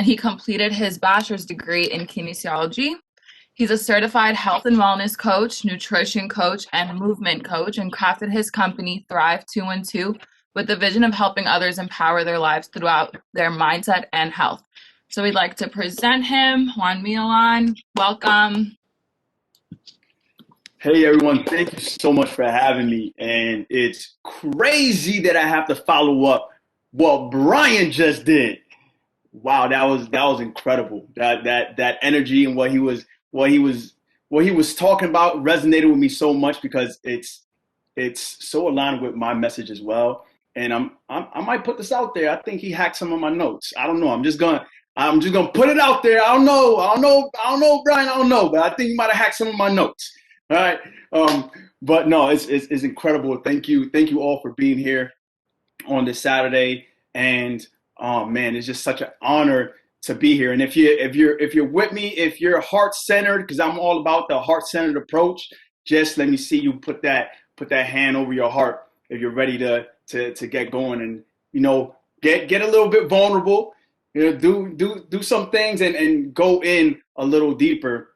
and he completed his bachelor's degree in kinesiology. He's a certified health and wellness coach, nutrition coach, and movement coach, and crafted his company Thrive212 with the vision of helping others empower their lives throughout their mindset and health. So we'd like to present him, Juan Miolan. Welcome. Hey everyone, thank you so much for having me. And it's crazy that I have to follow up what Brian just did. Wow, that was incredible. That energy and what he was talking about resonated with me so much because it's so aligned with my message as well. And I might put this out there. I think he hacked some of my notes. I don't know. I'm just gonna put it out there. I don't know, Brian. I don't know, but I think he might have hacked some of my notes. All right. But no, it's incredible. Thank you all for being here on this Saturday. And oh man, it's just such an honor to be here. And if you're with me, if you're heart-centered, because I'm all about the heart-centered approach, just let me see you put that hand over your heart if you're ready to get going and get a little bit vulnerable, do some things and go in a little deeper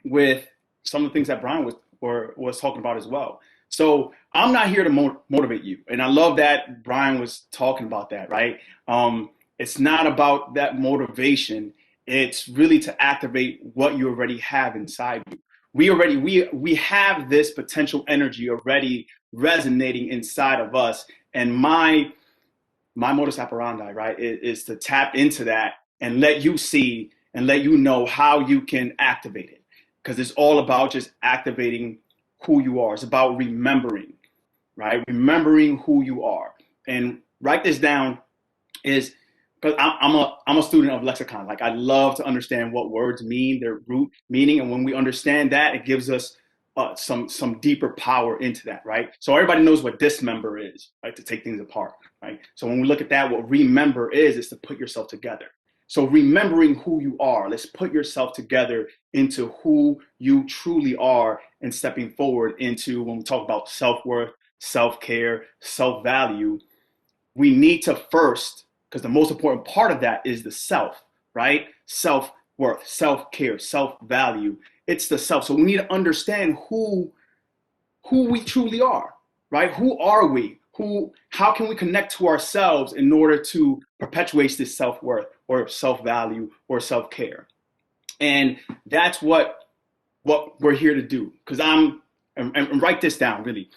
with some of the things that Brian was talking about as well. So I'm not here to motivate you. And I love that Brian was talking about that, right? It's not about that motivation. It's really to activate what you already have inside you. We have this potential energy already resonating inside of us. And my modus operandi, right, is to tap into that and let you see and let you know how you can activate it. Because it's all about just activating who you are. It's about remembering, right? Remembering who you are. And write this down is because I'm a student of lexicon. Like I love to understand what words mean, their root meaning. And when we understand that, it gives us some deeper power into that, right? So everybody knows what dismember is, right? To take things apart, right? So when we look at that, what remember is to put yourself together. So remembering who you are, let's put yourself together into who you truly are and stepping forward into when we talk about self-worth, self-care, self-value, we need to first, because the most important part of that is the self, right? Self-worth, self-care, self-value. It's the self. So we need to understand who we truly are, right? Who are we? How can we connect to ourselves in order to perpetuate this self-worth or self-value or self-care? And that's what we're here to do. Because and write this down really,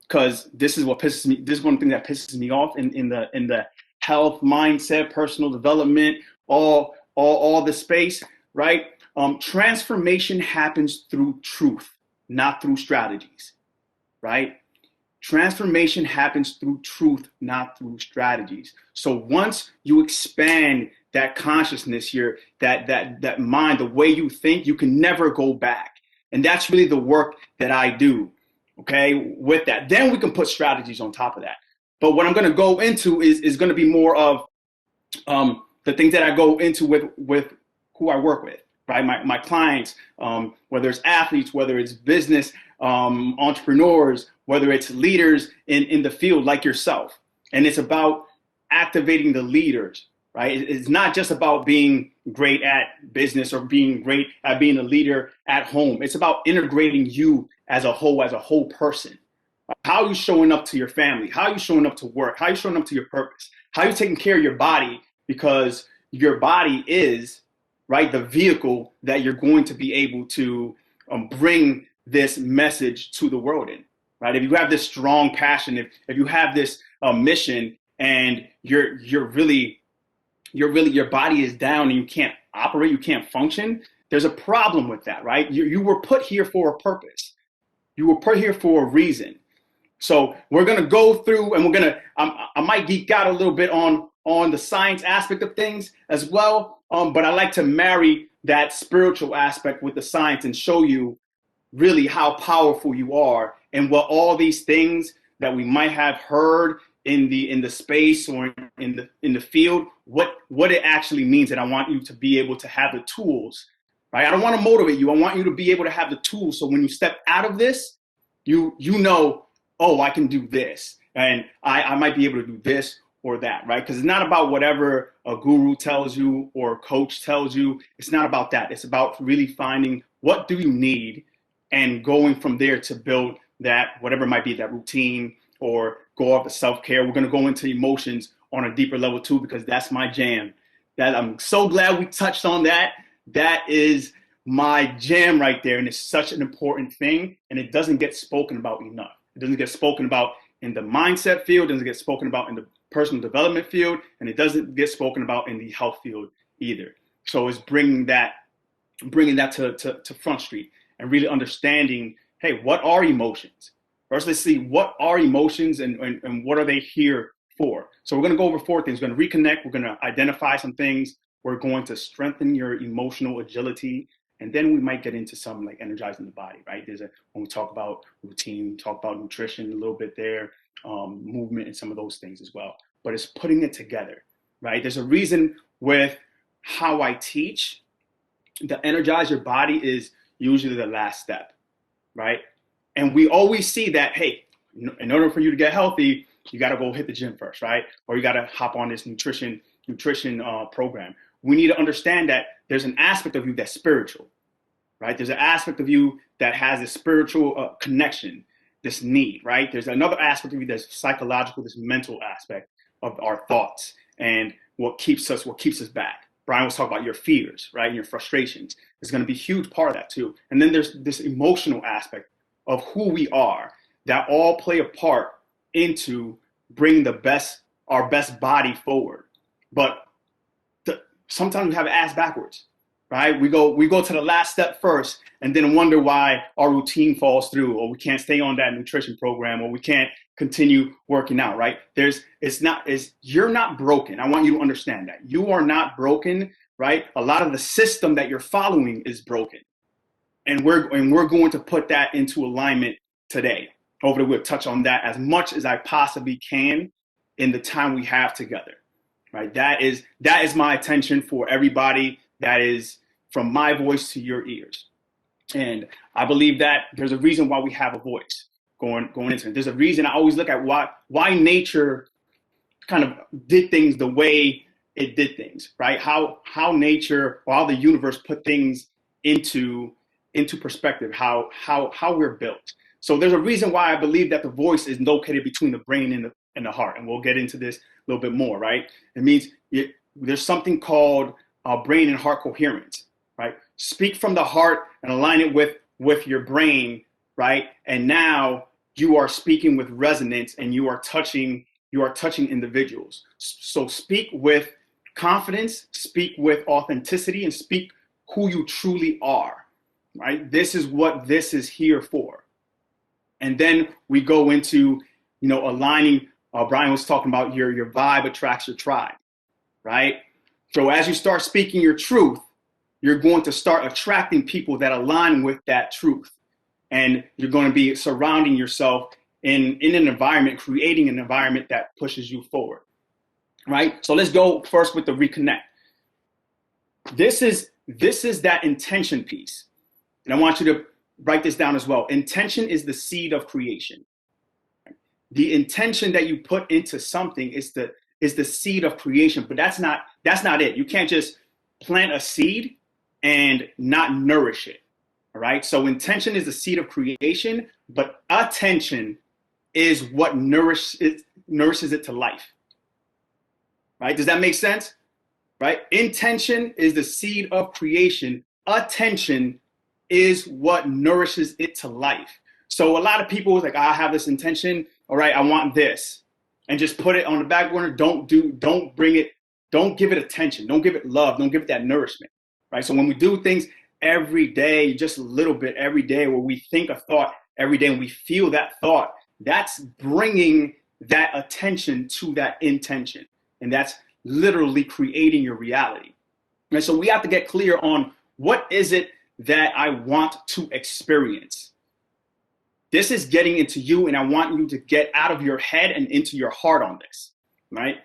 because this is what pisses me. This is one thing that pisses me off in the health, mindset, personal development, all the space, right? Transformation happens through truth, not through strategies, right? Transformation happens through truth, not through strategies. So once you expand that consciousness here, that mind, the way you think, you can never go back. And that's really the work that I do, okay, with that. Then we can put strategies on top of that. But what I'm going to go into is going to be more of the things that I go into with who I work with, right? My clients, whether it's athletes, whether it's business entrepreneurs, whether it's leaders in the field like yourself. And it's about activating the leaders, right? It's not just about being great at business or being great at being a leader at home. It's about integrating you as a whole person. How are you showing up to your family? How are you showing up to work? How are you showing up to your purpose? How are you taking care of your body? Because your body is, right, the vehicle that you're going to be able to bring this message to the world in, right? If you have this strong passion, if you have this mission and you're really, your body is down and you can't operate, you can't function, there's a problem with that, right? You were put here for a purpose. You were put here for a reason. So we're going to go through and I might geek out a little bit on the science aspect of things as well. But I like to marry that spiritual aspect with the science and show you really how powerful you are and what all these things that we might have heard in the space or in the field, what it actually means. And I want you to be able to have the tools, right? I don't want to motivate you. I want you to be able to have the tools. So when you step out of this, you know, oh, I can do this. And I might be able to do this or that, right? Because it's not about whatever a guru tells you or a coach tells you. It's not about that. It's about really finding what do you need and going from there to build that, whatever it might be, that routine, or go off the self-care. We're going to go into emotions on a deeper level too, because that's my jam. That I'm so glad we touched on that. That is my jam right there. And it's such an important thing. And it doesn't get spoken about enough. It doesn't get spoken about in the mindset field, doesn't get spoken about in the personal development field, and it doesn't get spoken about in the health field either. So it's bringing that to Front Street and really understanding, hey, what are emotions? First, let's see what are emotions and what are they here for. So we're going to go over 4 things. We're going to reconnect. We're going to identify some things. We're going to strengthen your emotional agility. And then we might get into some like energizing the body, right? When we talk about routine, talk about nutrition a little bit there, movement and some of those things as well. But it's putting it together, right? There's a reason with how I teach, the energize your body is usually the last step, right? And we always see that, hey, in order for you to get healthy, you got to go hit the gym first, right? Or you got to hop on this nutrition program. We need to understand that there's an aspect of you that's spiritual, right? There's an aspect of you that has a spiritual connection, this need, right? There's another aspect of you that's psychological, this mental aspect of our thoughts and what keeps us back. Brian was talking about your fears, right? And your frustrations. It's going to be a huge part of that too. And then there's this emotional aspect of who we are that all play a part into bringing our best body forward. But sometimes we have it ass backwards, right? We go to the last step first and then wonder why our routine falls through, or we can't stay on that nutrition program, or we can't continue working out, right? You're not broken. I want you to understand that. You are not broken, right? A lot of the system that you're following is broken. And we're going to put that into alignment today. Hopefully we'll touch on that as much as I possibly can in the time we have together. Right, that is my attention for everybody. That is from my voice to your ears, and I believe that there's a reason why we have a voice going into it. There's a reason. I always look at why nature kind of did things the way it did things, right? How nature or how the universe put things into perspective. How we're built. So there's a reason why I believe that the voice is located between the brain and the heart, and we'll get into this a little bit more, right? It means there's something called brain and heart coherence, right? Speak from the heart and align it with your brain, right? And now you are speaking with resonance, and you are touching individuals. So speak with confidence, speak with authenticity, and speak who you truly are, right? This is what this is here for. And then we go into, aligning. Brian was talking about your vibe attracts your tribe, right? So as you start speaking your truth, you're going to start attracting people that align with that truth. And you're going to be surrounding yourself in an environment, creating an environment that pushes you forward, right? So let's go first with the reconnect. This is that intention piece. And I want you to write this down as well. Intention is the seed of creation. The intention that you put into something is the seed of creation, but that's not it. You can't just plant a seed and not nourish it. All right. So intention is the seed of creation, but attention is what nourishes it to life. Right? Does that make sense? Right? Intention is the seed of creation. Attention is what nourishes it to life. So a lot of people like, I have this intention. All right, I want this, and just put it on the back burner. Don't bring it. Don't give it attention. Don't give it love. Don't give it that nourishment. Right. So when we do things every day, just a little bit every day, where we think a thought every day and we feel that thought, that's bringing that attention to that intention, and that's literally creating your reality. And so we have to get clear on what is it that I want to experience. This is getting into you, and I want you to get out of your head and into your heart on this, right?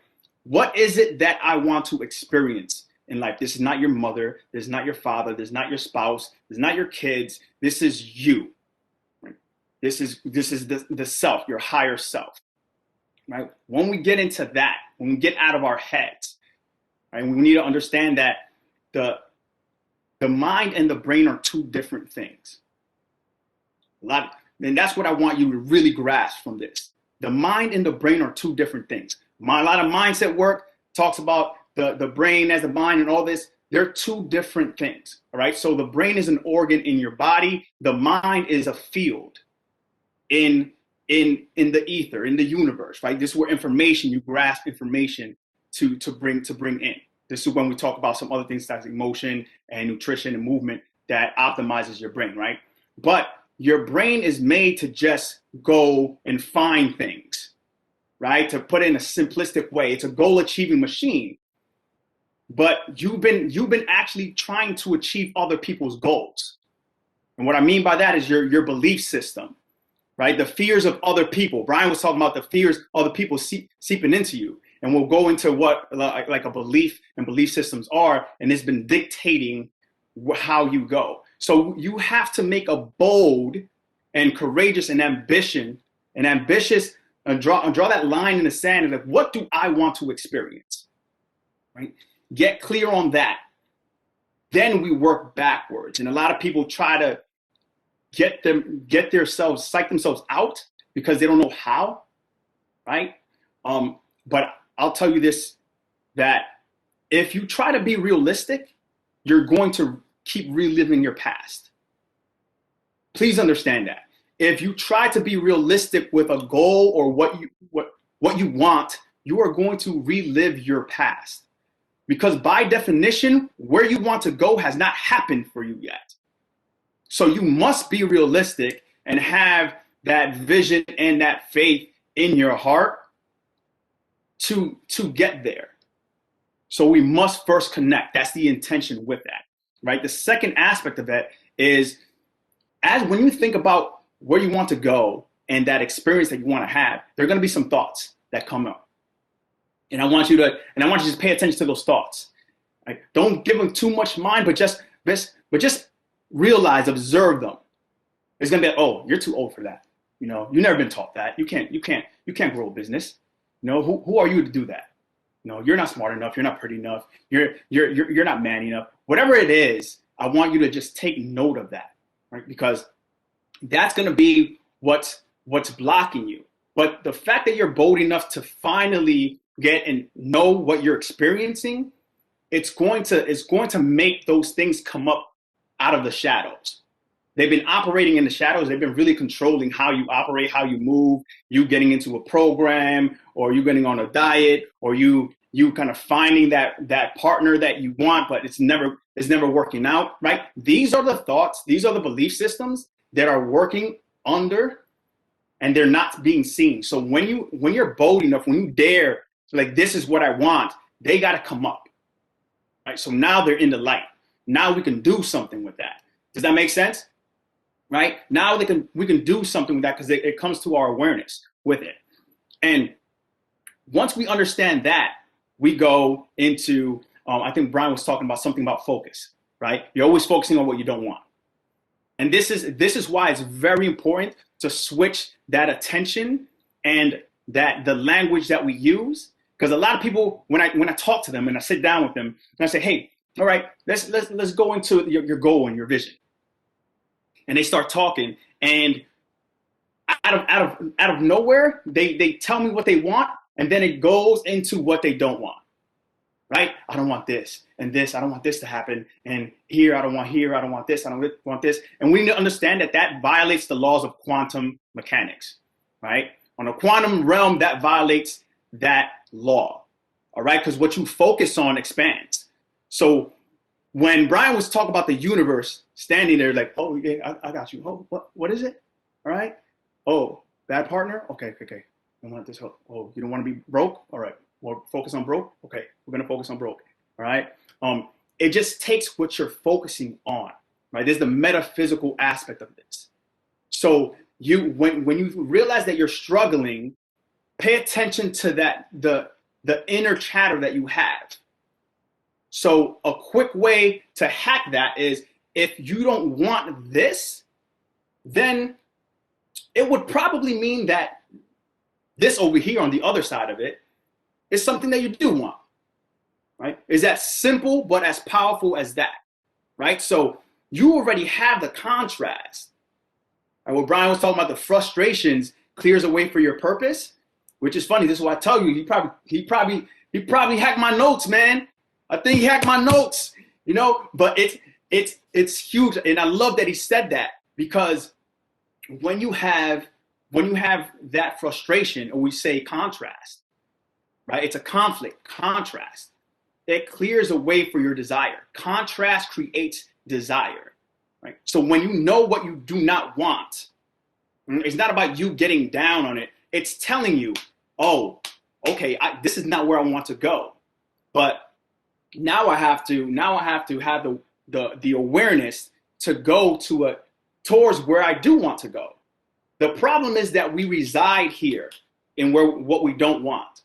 What is it that I want to experience in life? This is not your mother. This is not your father. This is not your spouse. This is not your kids. This is you. Right? This is the self, your higher self, right? When we get into that, when we get out of our heads, right? We need to understand that the mind and the brain are two different things. And that's what I want you to really grasp from this. The mind and the brain are two different things. A lot of mindset work talks about the brain as the mind and all this. They're two different things, all right? So the brain is an organ in your body. The mind is a field in the ether, in the universe, right? This is where information, you grasp information to bring in. This is when we talk about some other things like emotion and nutrition and movement that optimizes your brain, right? But your brain is made to just go and find things, right? To put it in a simplistic way, it's a goal-achieving machine. But you've been actually trying to achieve other people's goals. And what I mean by that is your belief system, right? The fears of other people. Brian was talking about the fears other people seeping into you. And we'll go into what like a belief and belief systems are, and it's been dictating how you go. So you have to make a bold and courageous and ambitious, draw that line in the sand of like, what do I want to experience, right? Get clear on that. Then we work backwards. And a lot of people try to psych themselves out because they don't know how, right? But I'll tell you this, that if you try to be realistic, you're going to keep reliving your past. Please understand that. If you try to be realistic with a goal or what you want, you are going to relive your past. Because by definition, where you want to go has not happened for you yet. So you must be realistic and have that vision and that faith in your heart to get there. So we must first connect. That's the intention with that, right? The second aspect of that is when you think about where you want to go and that experience that you want to have, there are going to be some thoughts that come up. And I want you to just pay attention to those thoughts. Right? Don't give them too much mind, but just realize, observe them. It's gonna be like, oh, you're too old for that. You know, you've never been taught that. You can't grow a business. You know, who are you to do that? You know, you're not smart enough. You're not pretty enough. You're not man enough. Whatever it is, I want you to just take note of that, right? Because that's gonna be what's blocking you. But the fact that you're bold enough to finally get and know what you're experiencing, it's going to make those things come up out of the shadows. They've been operating in the shadows. They've been really controlling how you operate, how you move, you getting into a program, or you getting on a diet, or you kind of finding that partner that you want, but it's never working out, right? These are the thoughts, these are the belief systems that are working under, and they're not being seen. So when you're bold enough, when you dare, like, this is what I want, they got to come up, right? So now they're in the light. Now we can do something with that. Does that make sense? Right? Now we can do something with that because it comes to our awareness with it. And once we understand that, we go into, I think Brian was talking about something about focus, right? You're always focusing on what you don't want. And this is why it's very important to switch that attention and the language that we use. Because a lot of people, when I talk to them and I sit down with them and I say, hey, all right, let's go into your goal and your vision. And they start talking, and out of nowhere, they tell me what they want, and then it goes into what they don't want. Right? I don't want this and this. I don't want this to happen. And here, I don't want this. I don't want this. And we need to understand that violates the laws of quantum mechanics. Right? On a quantum realm, that violates that law. All right? Because what you focus on expands. So when Brian was talking about the universe standing there like, oh, yeah, I got you. Oh, what is it? All right. Oh, bad partner? Okay. I want this. Oh, you don't want to be broke? All right. Well, focus on broke? Okay. We're going to focus on broke. All right. It just takes what you're focusing on, right? There's the metaphysical aspect of this. So when you realize that you're struggling, pay attention to the inner chatter that you have. So a quick way to hack that is, if you don't want this, then it would probably mean that this over here on the other side of it It's something that you do want, right? It's as simple but as powerful as that, right? So you already have the contrast. And what Brian was talking about, the frustrations clears a way for your purpose, which is funny. This is what I tell you. He probably hacked my notes, man. I think he hacked my notes, you know. But it's huge, and I love that he said that, because when you have that frustration, or we say contrast, right? It's a conflict, contrast. It clears a way for your desire. Contrast creates desire, right? So when you know what you do not want, it's not about you getting down on it. It's telling you, oh, okay, this is not where I want to go. But now I have to have the awareness to go towards where I do want to go. The problem is that we reside here in what we don't want.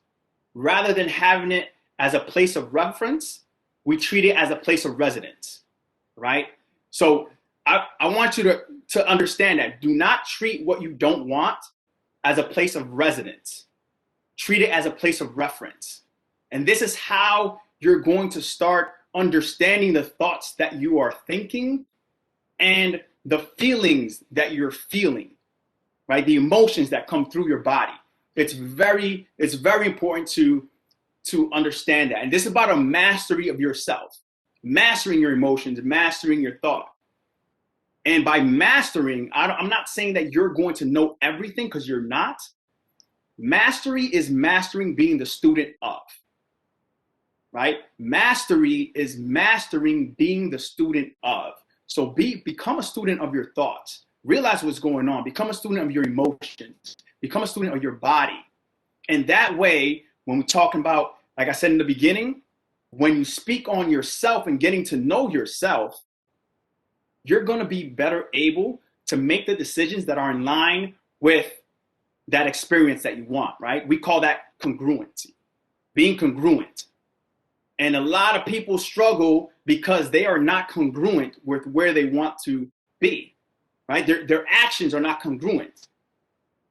Rather than having it as a place of reference, we treat it as a place of residence, right? So I want you to understand that. Do not treat what you don't want as a place of residence. Treat it as a place of reference. And this is how you're going to start understanding the thoughts that you are thinking and the feelings that you're feeling, right? The emotions that come through your body. It's very important to understand that. And this is about a mastery of yourself, mastering your emotions, mastering your thought. And by mastering, I'm not saying that you're going to know everything, because you're not. Mastery is mastering being the student of, right? Mastery is mastering being the student of. So become a student of your thoughts. Realize what's going on. Become a student of your emotions. Become a student of your body. And that way, when we're talking about, like I said in the beginning, when you speak on yourself and getting to know yourself, you're going to be better able to make the decisions that are in line with that experience that you want, right? We call that congruency, being congruent. And a lot of people struggle because they are not congruent with where they want to be, right? Their actions are not congruent.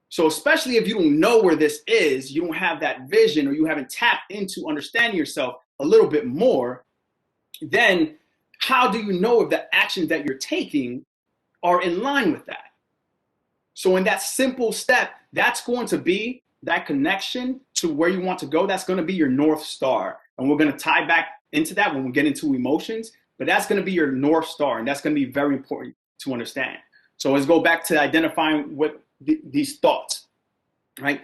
So especially if you don't know where this is, you don't have that vision, or you haven't tapped into understanding yourself a little bit more, then how do you know if the actions that you're taking are in line with that? So in that simple step, that's going to be that connection to where you want to go. That's going to be your North Star. And we're going to tie back into that when we get into emotions, but that's going to be your North Star. And that's going to be very important to understand. So let's go back to identifying what these thoughts, right?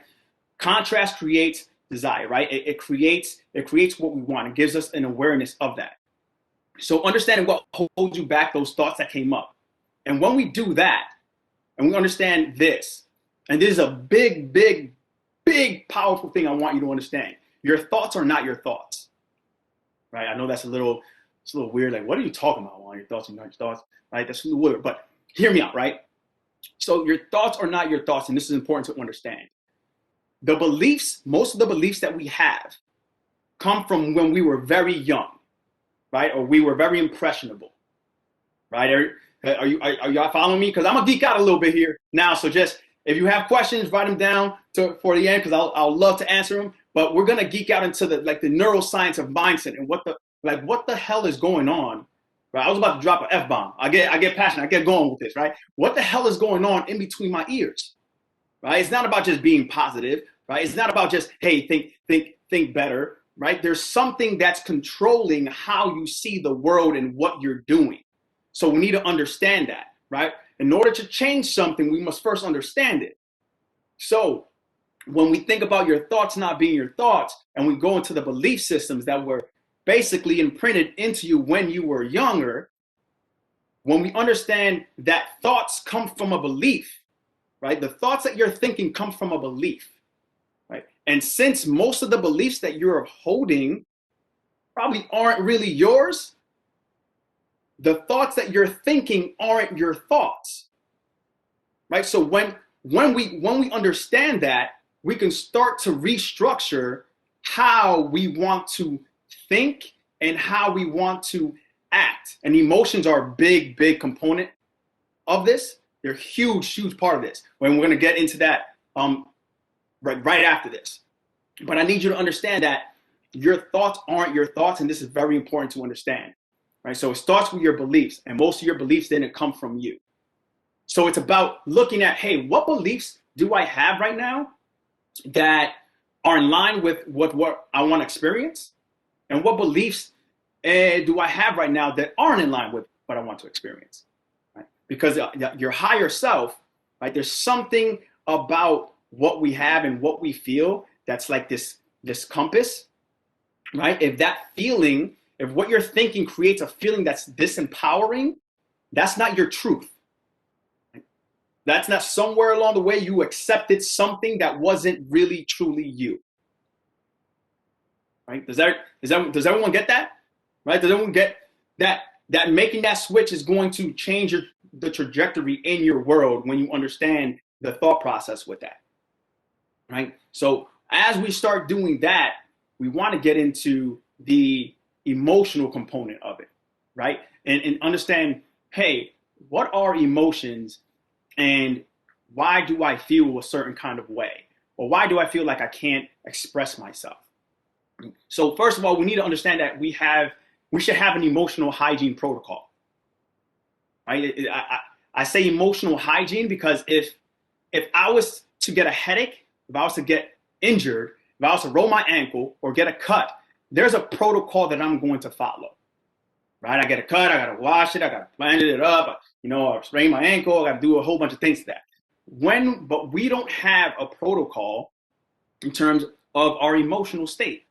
Contrast creates desire, right? It creates what we want. It gives us an awareness of that. So understanding what holds you back, those thoughts that came up. And when we do that, and we understand this, and this is a big, big, big, powerful thing I want you to understand. Your thoughts are not your thoughts, right? I know it's a little weird. Like, what are you talking about? Well, your thoughts are not your thoughts, right? That's a little weird, but hear me out, right? So your thoughts are not your thoughts, and this is important to understand. The beliefs, most of the beliefs that we have come from when we were very young, right? Or we were very impressionable, right? Are y'all following me? Because I'm gonna geek out a little bit here now. So just, if you have questions, write them down for the end, because I'll love to answer them. But we're gonna geek out into the neuroscience of mindset and what the hell is going on. Right? I was about to drop an F-bomb. I get passionate. I get going with this, right? What the hell is going on in between my ears? Right? It's not about just being positive, right? It's not about just, hey, think better, right? There's something that's controlling how you see the world and what you're doing. So we need to understand that, right? In order to change something, we must first understand it. So when we think about your thoughts not being your thoughts, and we go into the belief systems that were basically imprinted into you when you were younger, when we understand that thoughts come from a belief, right? The thoughts that you're thinking come from a belief, right? And since most of the beliefs that you're holding probably aren't really yours, the thoughts that you're thinking aren't your thoughts, right? So when we understand that, we can start to restructure how we want to think and how we want to act. And emotions are a big, big component of this. They're a huge, huge part of this. When we're going to get into that right after this. But I need you to understand that your thoughts aren't your thoughts, and this is very important to understand, right? So it starts with your beliefs, and most of your beliefs didn't come from you. So it's about looking at, hey, what beliefs do I have right now that are in line with what I want to experience? And what beliefs do I have right now that aren't in line with what I want to experience? Right? Because your higher self, right? There's something about what we have and what we feel that's like this compass, right? If that feeling, if what you're thinking creates a feeling that's disempowering, that's not your truth. That's not somewhere along the way you accepted something that wasn't really truly you. Right? Does everyone get that? Right? Does everyone get that making that switch is going to change the trajectory in your world when you understand the thought process with that. Right? So as we start doing that, we want to get into the emotional component of it, right? And understand, hey, what are emotions and why do I feel a certain kind of way? Or why do I feel like I can't express myself? So first of all, we need to understand that we should have an emotional hygiene protocol, right? I say emotional hygiene because if I was to get a headache, if I was to get injured, if I was to roll my ankle or get a cut, there's a protocol that I'm going to follow, right? I get a cut, I got to wash it, I got to bandage it up, I sprain my ankle, I got to do a whole bunch of things to that. But we don't have a protocol in terms of our emotional state.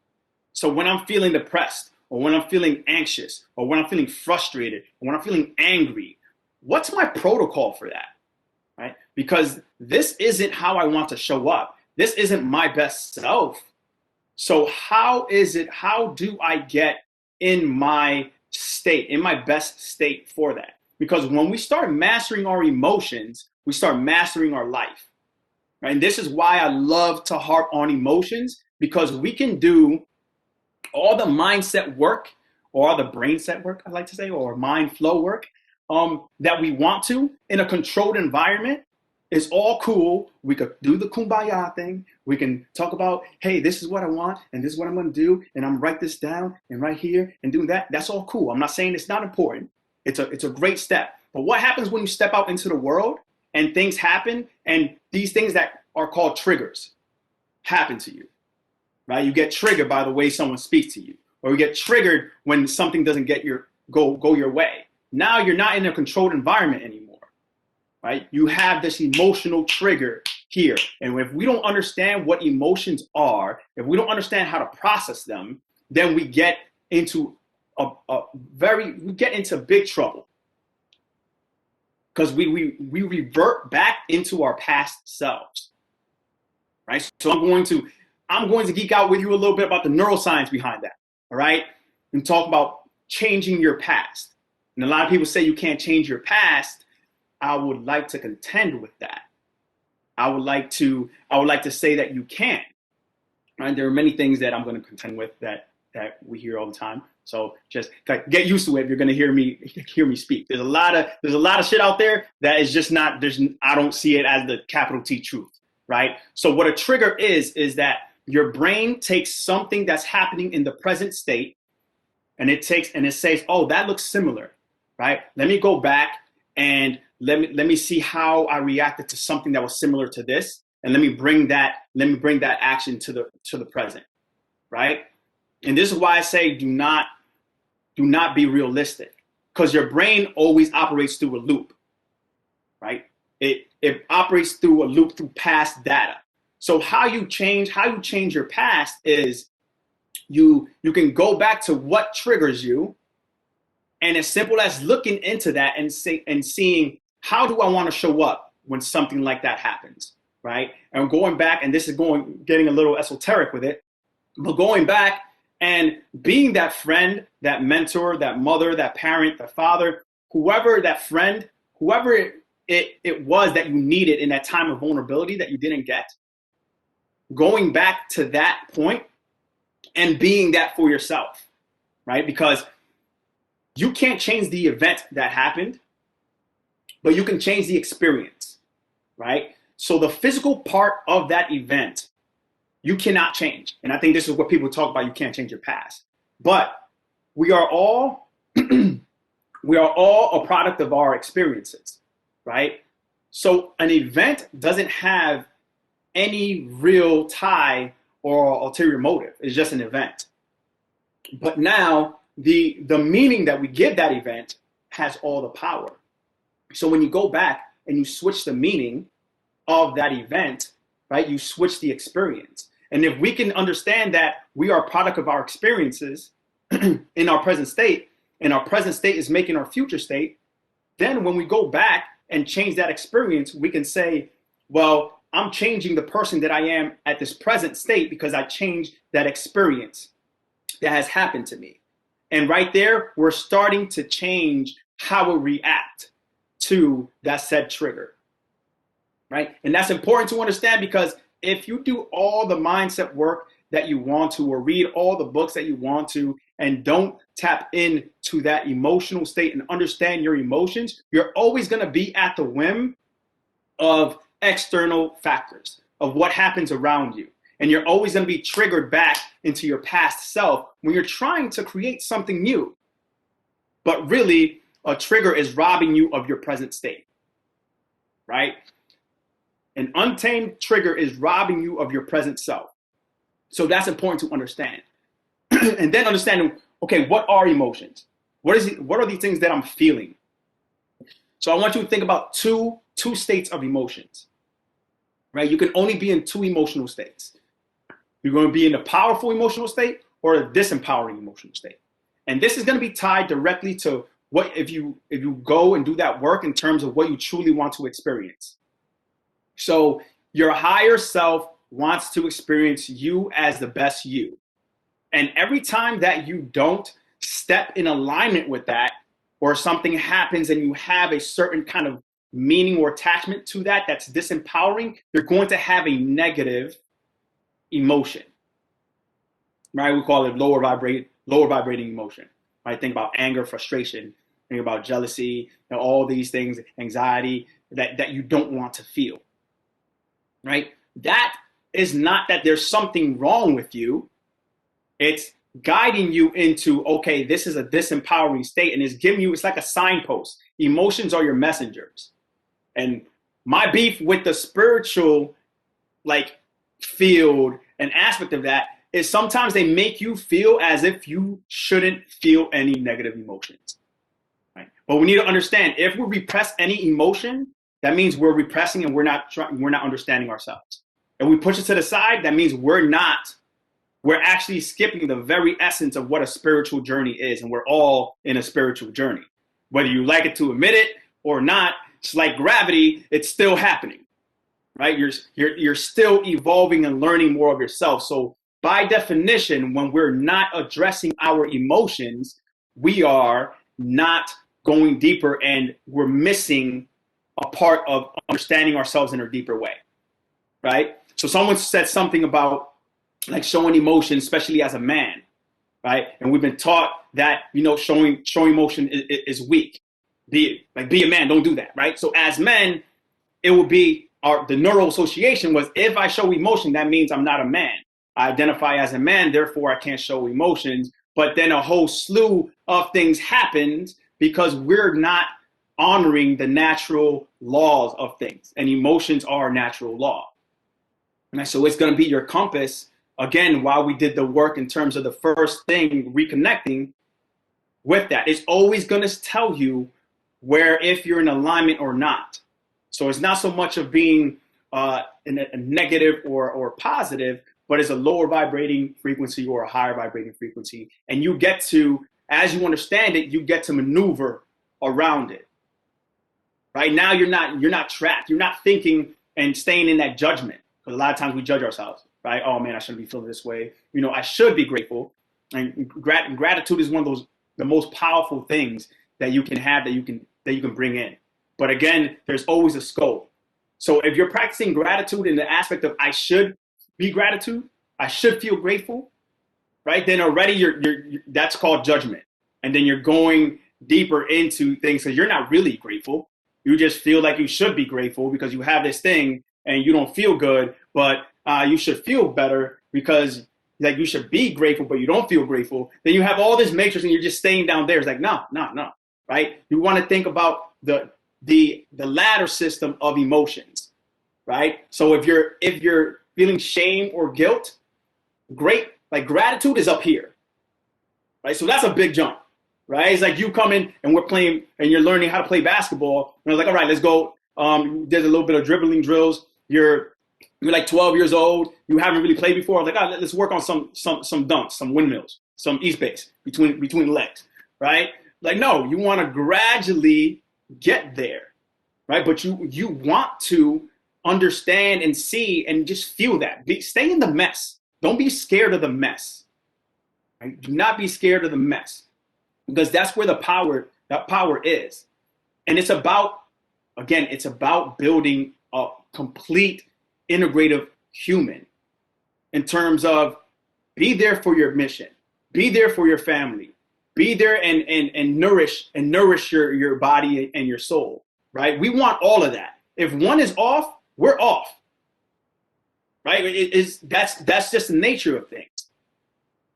So when I'm feeling depressed, or when I'm feeling anxious, or when I'm feeling frustrated, or when I'm feeling angry, what's my protocol for that, right? Because this isn't how I want to show up. This isn't my best self. So how do I get in my state, in my best state for that? Because when we start mastering our emotions, we start mastering our life, right? And this is why I love to harp on emotions, because we can do all the mindset work, or all the brain set work, I like to say, or mind flow work that we want to in a controlled environment. It's all cool. We could do the kumbaya thing. We can talk about, hey, this is what I want, and this is what I'm going to do, and I'm write this down, and right here, and do that. That's all cool. I'm not saying it's not important. It's a great step. But what happens when you step out into the world and things happen, and these things that are called triggers happen to you, right? You get triggered by the way someone speaks to you, or you get triggered when something doesn't go your way. Now you're not in a controlled environment anymore. Right? You have this emotional trigger here. And if we don't understand what emotions are, if we don't understand how to process them, then we get into big trouble. Because we revert back into our past selves. Right? So I'm going to geek out with you a little bit about the neuroscience behind that. All right? And talk about changing your past. And a lot of people say you can't change your past. I would like to contend with that. I would like to say that you can. Right? There are many things that I'm going to contend with that we hear all the time. So just get used to it. If you're going to hear me speak. There's a lot of shit out there that is just not. I don't see it as the capital T truth. Right? So what a trigger is that your brain takes something that's happening in the present state, and it says, oh, that looks similar. Right? Let me go back and let me see how I reacted to something that was similar to this, and let me bring that action to the present, right? And this is why I say do not be realistic, because your brain always operates through a loop, right? It operates through a loop through past data. So how you change your past is you can go back to what triggers you, and as simple as looking into that and seeing, how do I want to show up when something like that happens, right? And going back, and this is getting a little esoteric with it, but going back and being that friend, that mentor, that mother, that parent, that father, whoever that friend, whoever it was that you needed in that time of vulnerability that you didn't get, going back to that point and being that for yourself, right? Because you can't change the event that happened, but you can change the experience, right? So the physical part of that event, you cannot change. And I think this is what people talk about. You can't change your past. But we are all we are all a product of our experiences, right? So an event doesn't have any real tie or ulterior motive. It's just an event. But now the meaning that we give that event has all the power. So when you go back and you switch the meaning of that event, right, you switch the experience. And if we can understand that we are a product of our experiences in our present state, and our present state is making our future state, then when we go back and change that experience, we can say, well, I'm changing the person that I am at this present state because I changed that experience that has happened to me. And right there, we're starting to change how we react to that said trigger, right? And that's important to understand, because if you do all the mindset work that you want to, or read all the books that you want to, and don't tap into that emotional state and understand your emotions, you're always going to be at the whim of external factors, of what happens around you. And you're always going to be triggered back into your past self when you're trying to create something new. But really, a trigger is robbing you of your present state, right? An untamed trigger is robbing you of your present self. So that's important to understand. And then understanding, okay, what are emotions? What are these things that I'm feeling? So I want you to think about two states of emotions, right? You can only be in two emotional states. You're going to be in a powerful emotional state or a disempowering emotional state. And this is going to be tied directly to what, if you go and do that work in terms of what you truly want to experience. So your higher self wants to experience you as the best you. And every time that you don't step in alignment with that, or something happens and you have a certain kind of meaning or attachment to that that's disempowering, you're going to have a negative emotion, right? We call it lower vibrating emotion, right? Think about anger, frustration, think about jealousy, and all these things, anxiety that you don't want to feel, right? That is not that there's something wrong with you. It's guiding you into, okay, this is a disempowering state, and it's giving you, it's like a signpost. Emotions are your messengers. And my beef with the spiritual field and aspect of that is sometimes they make you feel as if you shouldn't feel any negative emotions, right? But we need to understand, if we repress any emotion, that means we're repressing and we're not understanding ourselves. If we push it to the side, that means we're actually skipping the very essence of what a spiritual journey is. And we're all in a spiritual journey. Whether you like it to admit it or not, it's like gravity, it's still happening, right? You're still evolving and learning more of yourself. So by definition, when we're not addressing our emotions, we are not going deeper, and we're missing a part of understanding ourselves in a deeper way, right? So someone said something about showing emotion, especially as a man, right? And we've been taught that, showing emotion is weak. Be a man, don't do that, right? So as men, it would be the neural association was, if I show emotion, that means I'm not a man. I identify as a man, therefore I can't show emotions. But then a whole slew of things happened because we're not honoring the natural laws of things, and emotions are a natural law. And so it's going to be your compass. Again, while we did the work in terms of the first thing, reconnecting with that, it's always going to tell you where, if you're in alignment or not. So it's not so much of being in a negative or positive, but it's a lower vibrating frequency or a higher vibrating frequency. And you get to, as you understand it, you get to maneuver around it. Right now, you're not trapped. You're not thinking and staying in that judgment. Because a lot of times we judge ourselves, right? Oh man, I shouldn't be feeling this way. I should be grateful. And gratitude is one of the most powerful things that you can have, that you can bring in. But again, there's always a scope. So if you're practicing gratitude in the aspect of I should be gratitude, I should feel grateful, right? Then already you're that's called judgment. And then you're going deeper into things because you're not really grateful. You just feel like you should be grateful because you have this thing and you don't feel good, but you should feel better because like you should be grateful, but you don't feel grateful. Then you have all this matrix and you're just staying down there. It's like, no, right? You want to think about the ladder system of emotions, right? So if you're feeling shame or guilt, great, like gratitude is up here, right? So that's a big jump, right? It's like you come in and we're playing and you're learning how to play basketball. And I was like, all right, let's go. There's a little bit of dribbling drills. You're like 12 years old. You haven't really played before. Like, oh, let's work on some dunks, some windmills, some east base between legs, right? Like, no, you want to gradually get there, right? But you want to understand and see and just feel that. Stay in the mess. Don't be scared of the mess. Right? Do not be scared of the mess, because that's where that power is. And it's about building a complete integrative human in terms of be there for your mission, be there for your family, be there and nourish your body and your soul, right? We want all of that. If one is off, we're off, right? That's just the nature of things.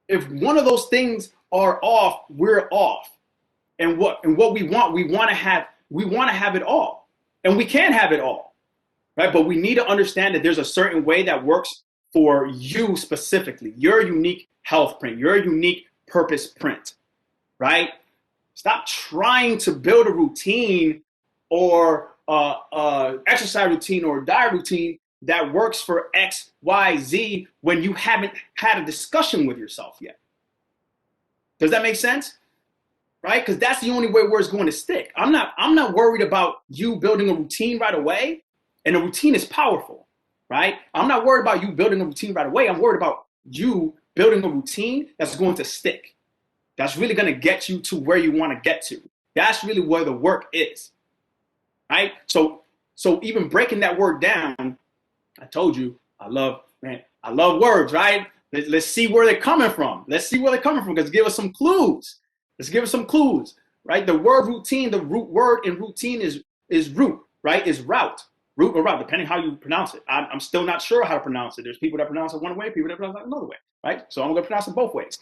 If one of those things are off, we're off. And what we want to have it all, and we can have it all, right? But we need to understand that there's a certain way that works for you specifically, your unique health print, your unique purpose print, right? Stop trying to build a routine or exercise routine or diet routine that works for X, Y, Z when you haven't had a discussion with yourself yet. Does that make sense? Right? Because that's the only way where it's going to stick. I'm not worried about you building a routine right away, and a routine is powerful, right? I'm not worried about you building a routine right away. I'm worried about you building a routine that's going to stick. That's really going to get you to where you want to get to. That's really where the work is, right? So even breaking that word down, I told you, I love words, right? Let's see where they're coming from. Let's see where they're coming from, because give us some clues. Let's give us some clues, right? The word routine, the root word in routine is root, right? Is route or route, depending how you pronounce it. I'm still not sure how to pronounce it. There's people that pronounce it one way, people that pronounce it another way, right? So I'm going to pronounce it both ways.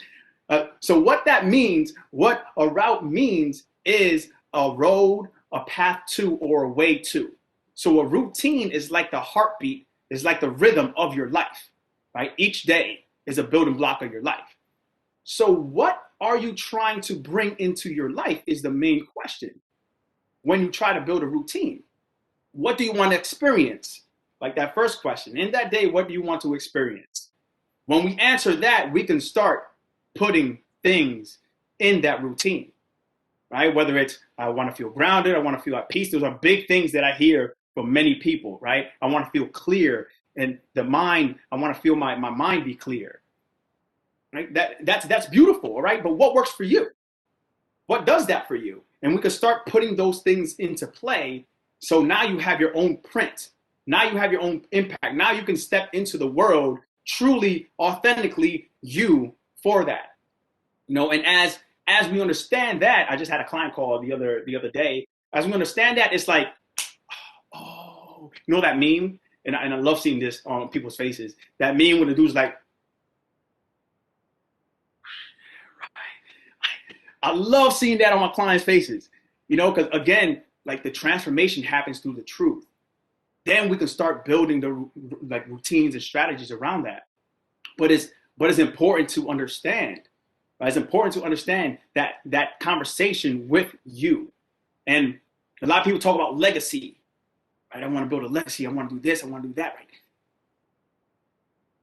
So what that means, what a route means, is a road, a path to, or a way to. So a routine is like the heartbeat, is like the rhythm of your life, right? Each day is a building block of your life. So what are you trying to bring into your life is the main question. When you try to build a routine, what do you want to experience? Like that first question, in that day, what do you want to experience? When we answer that, we can start putting things in that routine, right? Whether it's, I want to feel grounded, I want to feel at peace. Those are big things that I hear from many people, right? I want to feel clear, and the mind, I want to feel my mind be clear. Right? That's beautiful, all right? But what works for you? What does that for you? And we can start putting those things into play. So now you have your own print. Now you have your own impact. Now you can step into the world truly, authentically you for that. You know, and as we understand that, I just had a client call the other day. As we understand that, it's like, oh, you know that meme? And I love seeing this on people's faces. That meme when the dude's like, I love seeing that on my clients' faces, you know, because again, like the transformation happens through the truth. Then we can start building the like routines and strategies around that. But it's important to understand. Right? It's important to understand that conversation with you. And a lot of people talk about legacy. Right? I want to build a legacy. I want to do this. I want to do that. Right?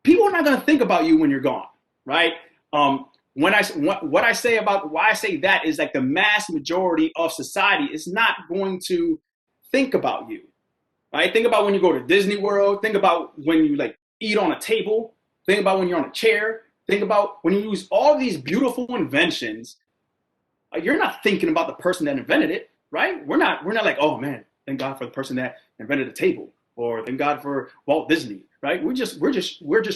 People are not going to think about you when you're gone. Right? What I say about why I say that is like the mass majority of society is not going to think about you, right? Think about when you go to Disney World. Think about when you like eat on a table. Think about when you're on a chair. Think about when you use all these beautiful inventions. You're not thinking about the person that invented it, right? We're not like, oh man, thank God for the person that invented the table, or thank God for Walt Disney, right? We're just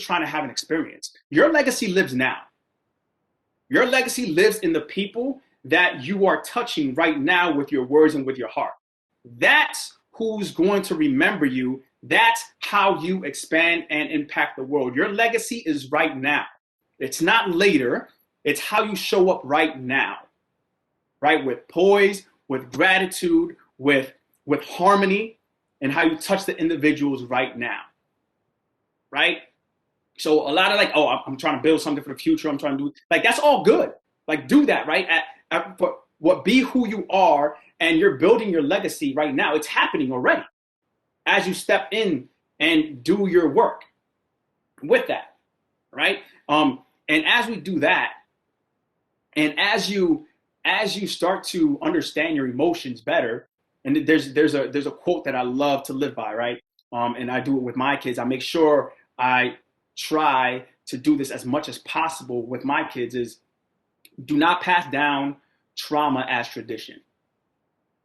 trying to have an experience. Your legacy lives now. Your legacy lives in the people that you are touching right now with your words and with your heart. That's who's going to remember you. That's how you expand and impact the world. Your legacy is right now. It's not later. It's how you show up right now, right? With poise, with gratitude, with harmony, and how you touch the individuals right now, right? So a lot of like, oh, I'm trying to build something for the future. I'm trying to do, like, that's all good. Like, do that, right? But be who you are, and you're building your legacy right now. It's happening already as you step in and do your work with that, right? And as we do that, and as you start to understand your emotions better, and there's a quote that I love to live by, right? And I do it with my kids. I make sure I try to do this as much as possible with my kids, is do not pass down trauma as tradition,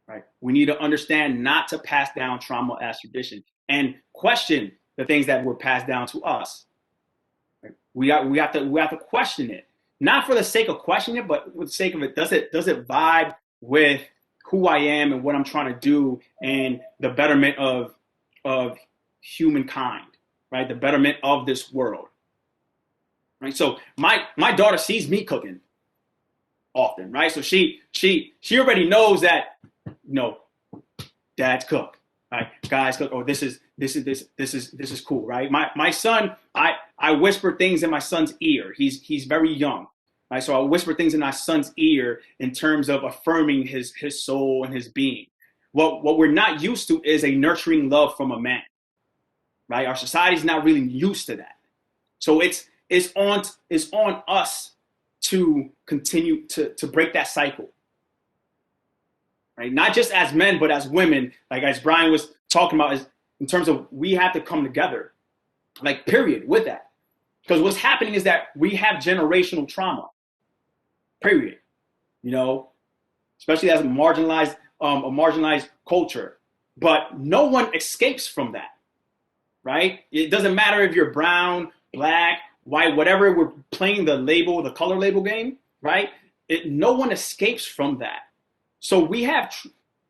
right? We need to understand not to pass down trauma as tradition, and question the things that were passed down to us. Right? We have to question it, not for the sake of questioning it, but for the sake of it. Does it vibe with who I am and what I'm trying to do, and the betterment of humankind, right? The betterment of this world, right? So my daughter sees me cooking often, right? So she already knows that, dad's cook, right? Guys cook. Oh, this is cool, right? My son, I whisper things in my son's ear. He's very young, right? So I whisper things in my son's ear in terms of affirming his soul and his being. What we're not used to is a nurturing love from a man, right? Our society's not really used to that. So it's on us to continue to break that cycle, right? Not just as men, but as women, like as Brian was talking about, is in terms of we have to come together, like, period, with that. Because what's happening is that we have generational trauma, period, especially as a marginalized culture. But no one escapes from that, right? It doesn't matter if you're brown, black, white, whatever, we're playing the color label game, right? No one escapes from that. So we have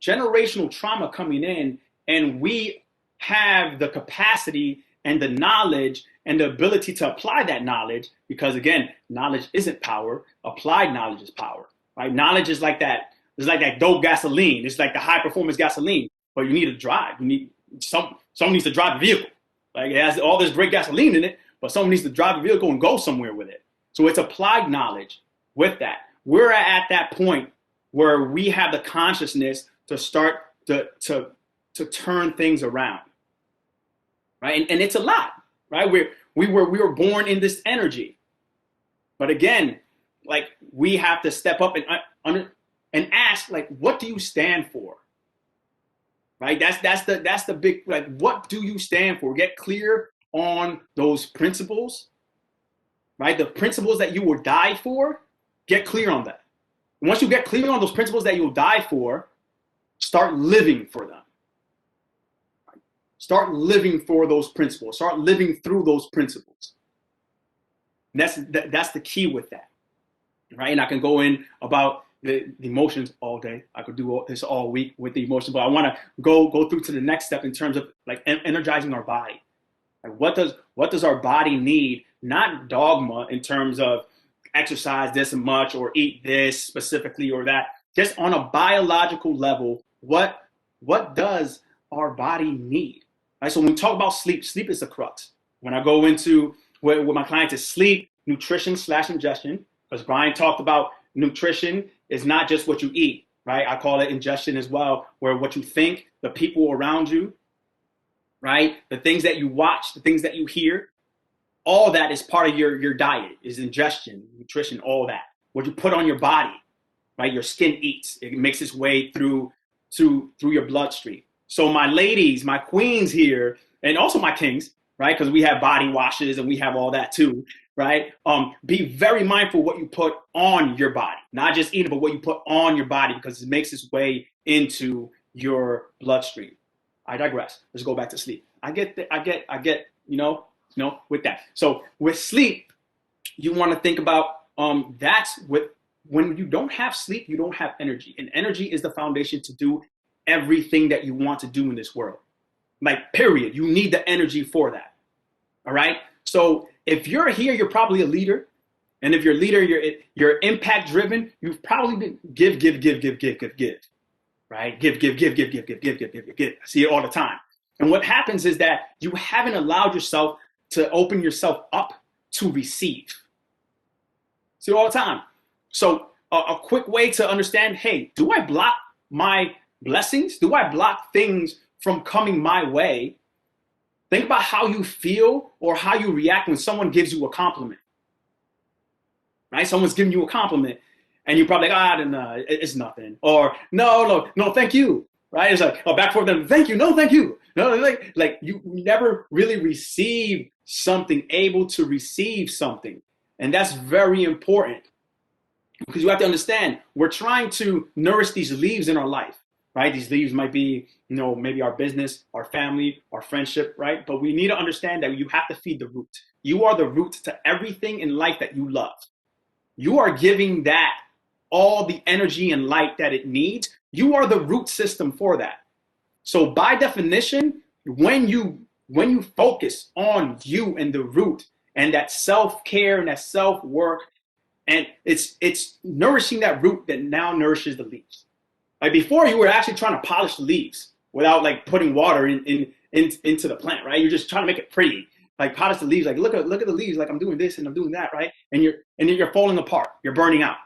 generational trauma coming in, and we have the capacity and the knowledge and the ability to apply that knowledge, because again, knowledge isn't power. Applied knowledge is power, right? Knowledge is like that. It's like that dope gasoline. It's like the high performance gasoline, but you need to drive. You need someone needs to drive the vehicle. Like, it has all this great gasoline in it, but someone needs to drive the vehicle and go somewhere with it. So it's applied knowledge with that. We're at that point where we have the consciousness to start to turn things around, right? And it's a lot, right? We were born in this energy, but again, like, we have to step up and ask, like, what do you stand for, right? That's the big, like, what do you stand for? Get clear on those principles, right? The principles that you will die for. Get clear on that. And once you get clear on those principles that you'll die for, start living for them. Start living for those principles. Start living through those principles. And that's the key with that, right? And I can go in about the emotions all day. I could do this all week with the emotions, but I want to go through to the next step in terms of, like, energizing our body. Like, what does our body need? Not dogma in terms of exercise this much or eat this specifically or that. Just on a biological level, what does our body need? Right? So when we talk about sleep is the crux. When I go into with my clients, is sleep, nutrition / ingestion, because Brian talked about nutrition is not just what you eat, right? I call it ingestion as well, where what you think, the people around you, right? The things that you watch, the things that you hear, all that is part of your diet, is ingestion, nutrition, all that. What you put on your body, right? Your skin eats. It makes its way through your bloodstream. So my ladies, my queens here, and also my kings, right? Because we have body washes and we have all that too, right? Be very mindful what you put on your body, not just eat it, but what you put on your body, because it makes its way into your bloodstream. I digress. Let's go back to sleep. I get, with that. So with sleep, you want to think about when you don't have sleep, you don't have energy. And energy is the foundation to do everything that you want to do in this world. like period. You need the energy for that. All right. So if you're here, you're probably a leader. And if you're a leader, you're impact driven, you've probably been give, right? Give. I see it all the time. And what happens is that you haven't allowed yourself to open yourself up to receive. See it all the time. So a quick way to understand, hey, do I block my blessings? Do I block things from coming my way? Think about how you feel or how you react when someone gives you a compliment. Right? Someone's giving you a compliment and you're probably like, no, it's nothing. Or no, thank you. Right? It's like, back for them, thank you, no, thank you. No, like you never really receive something, able to receive something. And that's very important because you have to understand, we're trying to nourish these leaves in our life, right? These leaves might be, maybe our business, our family, our friendship, right? But we need to understand that you have to feed the root. You are the root to everything in life that you love. You are giving that all the energy and light that it needs. You are the root system for that. So by definition, when you focus on you and the root and that self-care and that self-work, and it's nourishing that root that now nourishes the leaves. Like before, you were actually trying to polish the leaves without like putting water into the plant, right? You're just trying to make it pretty. Like polish the leaves, like look at the leaves, like I'm doing this and I'm doing that, right? And you're falling apart, you're burning out,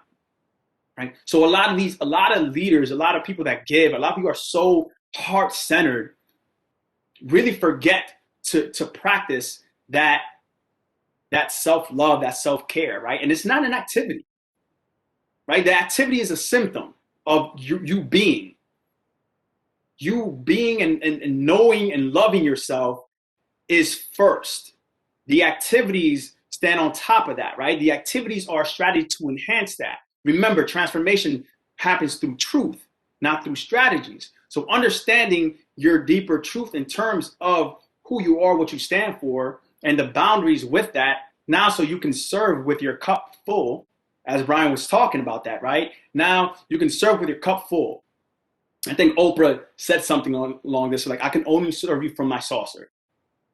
right? So a lot of leaders, a lot of people that give, a lot of people are so heart-centered, really forget to practice that self-love, that self-care, right? And it's not an activity, right? The activity is a symptom of you being. You being and knowing and loving yourself is first. The activities stand on top of that, right? The activities are a strategy to enhance that. Remember, transformation happens through truth, not through strategies. So understanding your deeper truth in terms of who you are, what you stand for, and the boundaries with that, now so you can serve with your cup full, as Brian was talking about that, right? Now you can serve with your cup full. I think Oprah said something along this, like, I can only serve you from my saucer.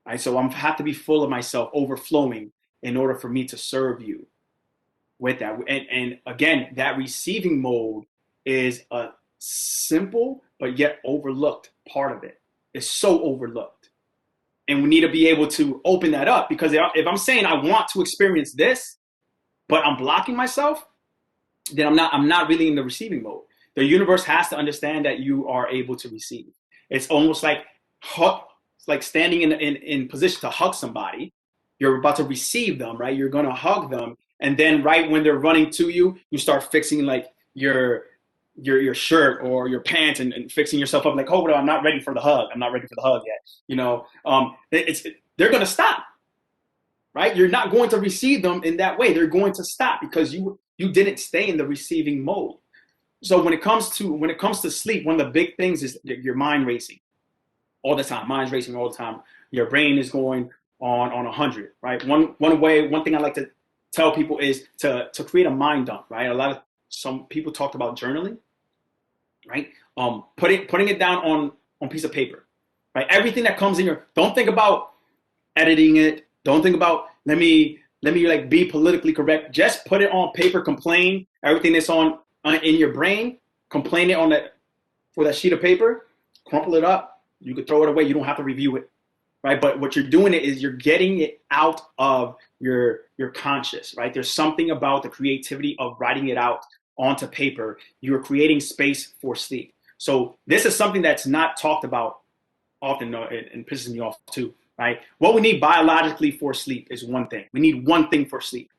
Right? So I have to be full of myself, overflowing, in order for me to serve you with that. And again, that receiving mode is a simple but yet overlooked part of it. It's so overlooked. And we need to be able to open that up, because if I'm saying I want to experience this, but I'm blocking myself, then I'm not really in the receiving mode. The universe has to understand that you are able to receive. It's almost like standing in position to hug somebody. You're about to receive them, right? You're going to hug them. And then right when they're running to you, you start fixing like your shirt or your pants and fixing yourself up like, hold on, I'm not ready for the hug. I'm not ready for the hug yet. They're going to stop, right? You're not going to receive them in that way. They're going to stop because you didn't stay in the receiving mode. So when it comes to sleep, one of the big things is your mind racing all the time. Mind's racing all the time. Your brain is going on 100, right? One thing I like to tell people is to create a mind dump, right? Some people talked about journaling, right? Putting it down on a piece of paper, right? Everything that comes in don't think about editing it. Don't think about let me like be politically correct. Just put it on paper. Complain everything that's in your brain. Complain it for that sheet of paper. Crumple it up. You could throw it away. You don't have to review it, right? But what you're doing is you're getting it out of your conscious, right? There's something about the creativity of writing it out onto paper. You're creating space for sleep. So this is something that's not talked about often, and pisses me off too, right? What we need biologically for sleep is one thing. We need one thing for sleep.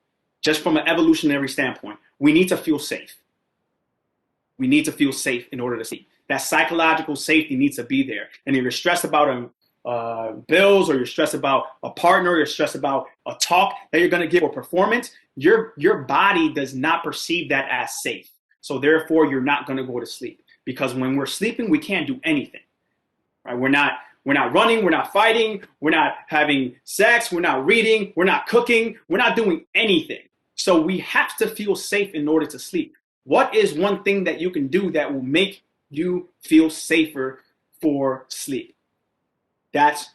Just from an evolutionary standpoint, we need to feel safe. We need to feel safe in order to sleep. That psychological safety needs to be there. And if you're stressed about bills, or you're stressed about a partner, or you're stressed about a talk that you're going to give or performance, your body does not perceive that as safe. So therefore, you're not going to go to sleep, because when we're sleeping, we can't do anything. Right? We're not running, we're not fighting, we're not having sex, we're not reading, we're not cooking, we're not doing anything. So we have to feel safe in order to sleep. What is one thing that you can do that will make you feel safer for sleep? that's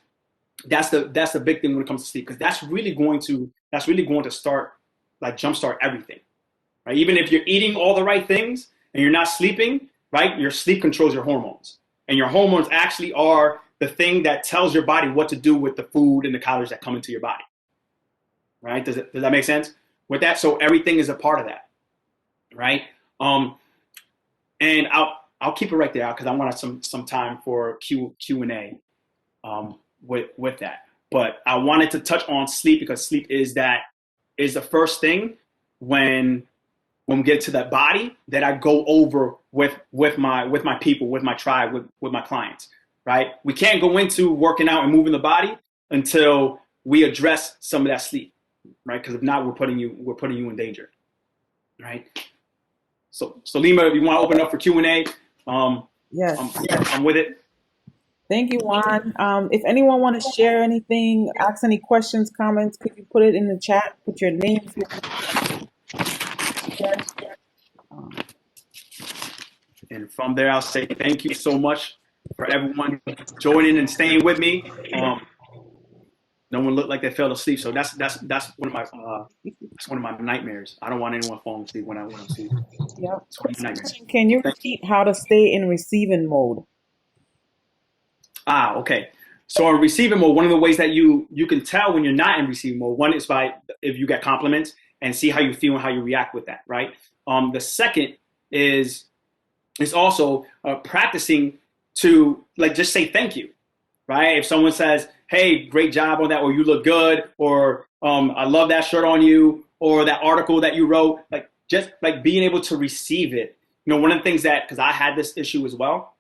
the big thing when it comes to sleep, because that's really going to start, like, jumpstart everything, right? Even if you're eating all the right things and you're not sleeping, right? Your sleep controls your hormones, and your hormones actually are the thing that tells your body what to do with the food and the calories that come into your body, right? Does that make sense with that? So everything is a part of that, right? And I'll keep it right there because I want some time for Q&A with that. But I wanted to touch on sleep because sleep is the first thing when we get to that body that I go over with my people, with my tribe, with my clients, right? We can't go into working out and moving the body until we address some of that sleep, right? Because if not, we're putting you in danger, right? So Lima, if you want to open up for Q&A, Yes. I'm with it. Thank you, Juan. If anyone want to share anything, ask any questions, comments, could you put it in the chat? Put your name. And from there, I'll say thank you so much for everyone joining and staying with me. No one looked like they fell asleep, so that's one of my nightmares. I don't want anyone falling asleep when I'm asleep. Yep. It's one of my nightmares. Can you repeat how to stay in receiving mode? Okay. So in receiving mode, one of the ways that you can tell when you're not in receiving mode, one is by if you get compliments and see how you feel and how you react with that, right? The second is also practicing to, like, just say thank you, right? If someone says, hey, great job on that, or you look good, or I love that shirt on you, or that article that you wrote, like, just like being able to receive it. You know, one of the things that, because I had this issue as well,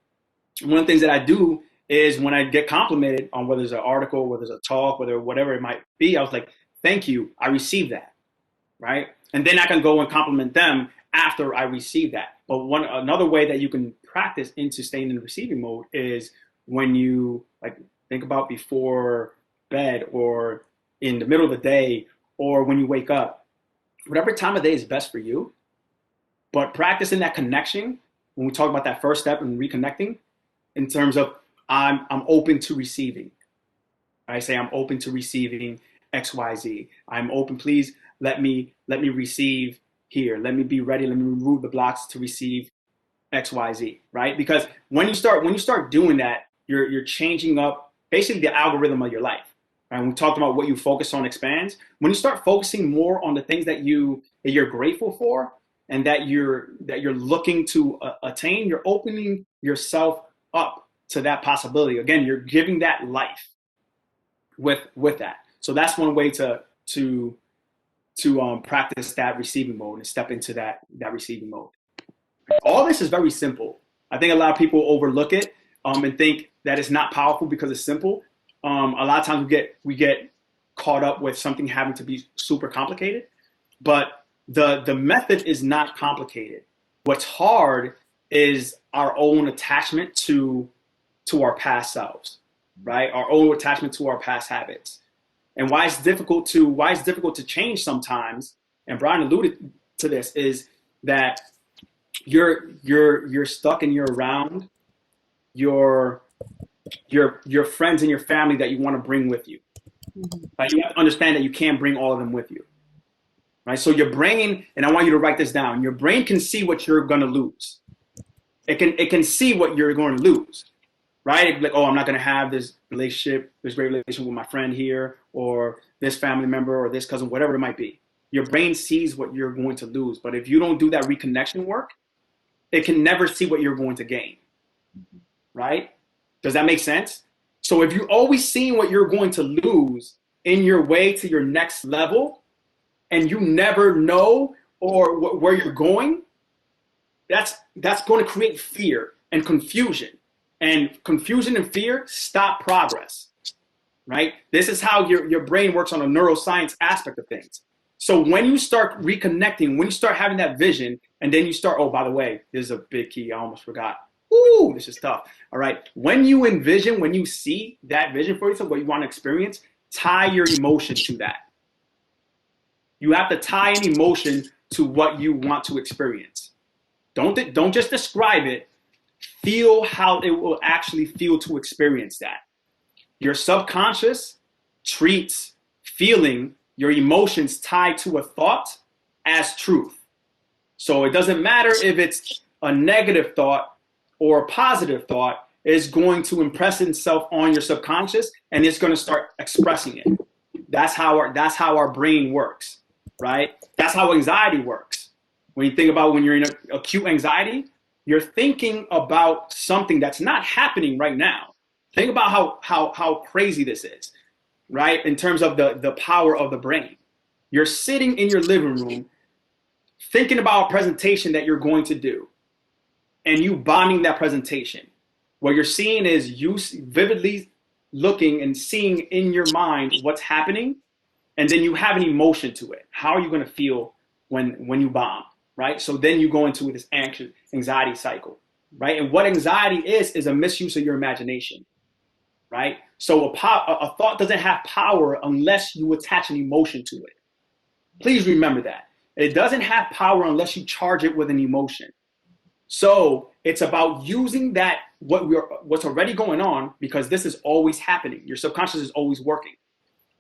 one of the things that I do is when I get complimented on whether it's an article, whether it's a talk, whatever it might be, I was like, thank you, I received that, right? And then I can go and compliment them after I receive that. But another way that you can practice into staying in the receiving mode is when you, like, think about before bed or in the middle of the day or when you wake up, whatever time of day is best for you. But practicing that connection, when we talk about that first step in reconnecting, in terms of I'm open to receiving. I say I'm open to receiving XYZ. I'm open, please let me receive here. Let me be ready. Let me remove the blocks to receive XYZ, right? Because when you start doing that, you're changing up basically the algorithm of your life. Right? We talked about what you focus on expands. When you start focusing more on the things that you're grateful for and that you're looking to attain, you're opening yourself up to that possibility. Again, you're giving that life with that. So that's one way to practice that receiving mode and step into that receiving mode. All this is very simple. I think a lot of people overlook it and think that it's not powerful because it's simple. A lot of times we get caught up with something having to be super complicated, but the method is not complicated. What's hard is our own attachment to our past selves, right? Our own attachment to our past habits. And why it's difficult to change sometimes, and Brian alluded to this, is that you're stuck and you're around your friends and your family that you want to bring with you. Mm-hmm. Right? You have to understand that you can't bring all of them with you. Right? So your brain, and I want you to write this down, your brain can see what you're going to lose. It can see what you're going to lose. Right? Like, oh, I'm not going to have this great relationship with my friend here, or this family member, or this cousin, whatever it might be. Your brain sees what you're going to lose. But if you don't do that reconnection work, it can never see what you're going to gain. Right? Does that make sense? So if you're always seeing what you're going to lose in your way to your next level, and you never know or where you're going, that's going to create fear and confusion. And confusion and fear stop progress, right? This is how your brain works on a neuroscience aspect of things. So when you start reconnecting, when you start having that vision, and then you start, oh, by the way, this is a big key, I almost forgot. Ooh, this is tough. All right. When you envision, when you see that vision for yourself, what you want to experience, tie your emotion to that. You have to tie an emotion to what you want to experience. Don't just describe it. Feel how it will actually feel to experience that. Your subconscious treats feeling, your emotions tied to a thought, as truth. So it doesn't matter if it's a negative thought or a positive thought, it's going to impress itself on your subconscious and it's going to start expressing it. That's how our brain works, right? That's how anxiety works. When you think about when you're in acute anxiety, you're thinking about something that's not happening right now. Think about how crazy this is, right? In terms of the power of the brain. You're sitting in your living room thinking about a presentation that you're going to do, and you bombing that presentation. What you're seeing is you vividly looking and seeing in your mind what's happening, and then you have an emotion to it. How are you going to feel when you bomb, right? So then you go into this anxiety cycle, right? And what anxiety is a misuse of your imagination, right? So a thought doesn't have power unless you attach an emotion to it. Please remember that. It doesn't have power unless you charge it with an emotion. So it's about using that, what's already going on, because this is always happening. Your subconscious is always working.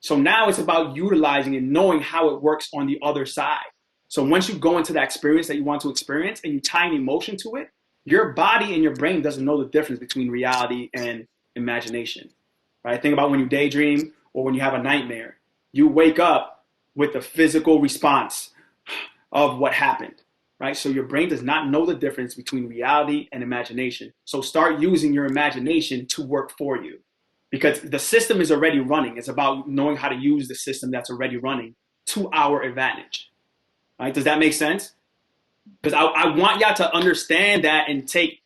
So now it's about utilizing and knowing how it works on the other side. So once you go into that experience that you want to experience and you tie an emotion to it, your body and your brain doesn't know the difference between reality and imagination, right? Think about when you daydream or when you have a nightmare. You wake up with the physical response of what happened, right? So your brain does not know the difference between reality and imagination. So start using your imagination to work for you, because the system is already running. It's about knowing how to use the system that's already running to our advantage, right? Does that make sense? Because I want y'all to understand that and take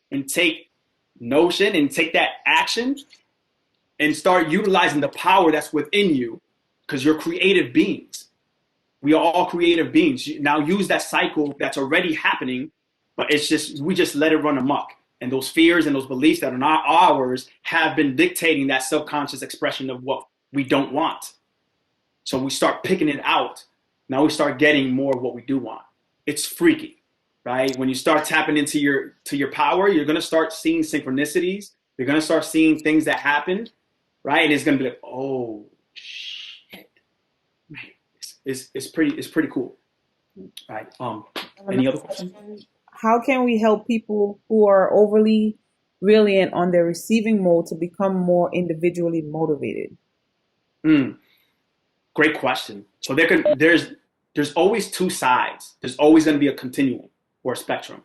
notion and take that action and start utilizing the power that's within you, because you're creative beings. We are all creative beings. Now use that cycle that's already happening, but we just let it run amok. And those fears and those beliefs that are not ours have been dictating that subconscious expression of what we don't want. So we start picking it out. Now we start getting more of what we do want. It's freaky, right? When you start tapping into your power, you're going to start seeing synchronicities. You're going to start seeing things that happen, right? And it's going to be like, oh, shit. Man, it's pretty cool, right? Any other questions? How can we help people who are overly reliant on their receiving mode to become more individually motivated? Great question. So there's always two sides. There's always going to be a continuum or a spectrum,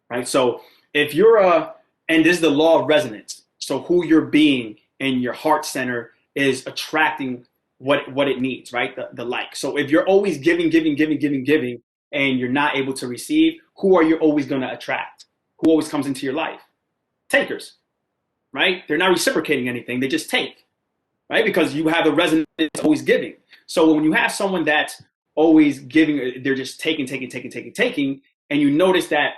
right? So if you're and this is the law of resonance. So who you're being and your heart center is attracting what it needs, right? The like. So if you're always giving, and you're not able to receive, who are you always going to attract? Who always comes into your life? Takers, right? They're not reciprocating anything. They just take, right? Because you have a resonance always giving. So when you have someone that's always giving, they're just taking, and you notice that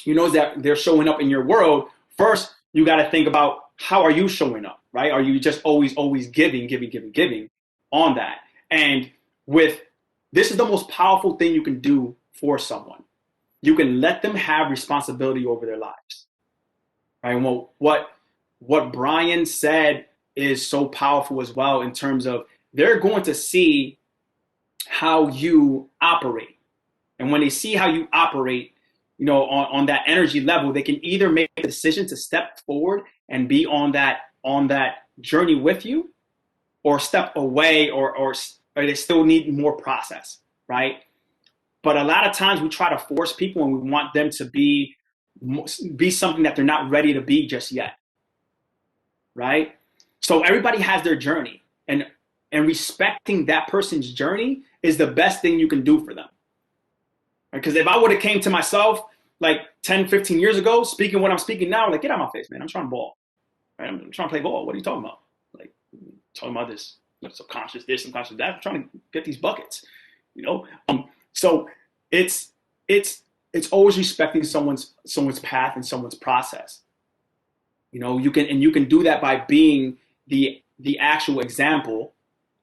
they're showing up in your world. First, you got to think about, how are you showing up, right? Are you just always giving on that? And this is the most powerful thing you can do for someone. You can let them have responsibility over their lives, right? And what Brian said is so powerful as well, in terms of they're going to see how you operate. And when they see how you operate, on that energy level, they can either make a decision to step forward and be on that journey with you, or step away, or they still need more process, right? But a lot of times we try to force people, and we want them to be something that they're not ready to be just yet, right? So everybody has their journey, and respecting that person's journey is the best thing you can do for them. Because if I would have came to myself like 10, 15 years ago, speaking what I'm speaking now, like, get out of my face, man. I'm trying to ball. Right? I'm trying to play ball. What are you talking about? Like, talking about this subconscious, this, subconscious, that. I'm trying to get these buckets, So it's always respecting someone's path and someone's process. You can do that by being the actual example,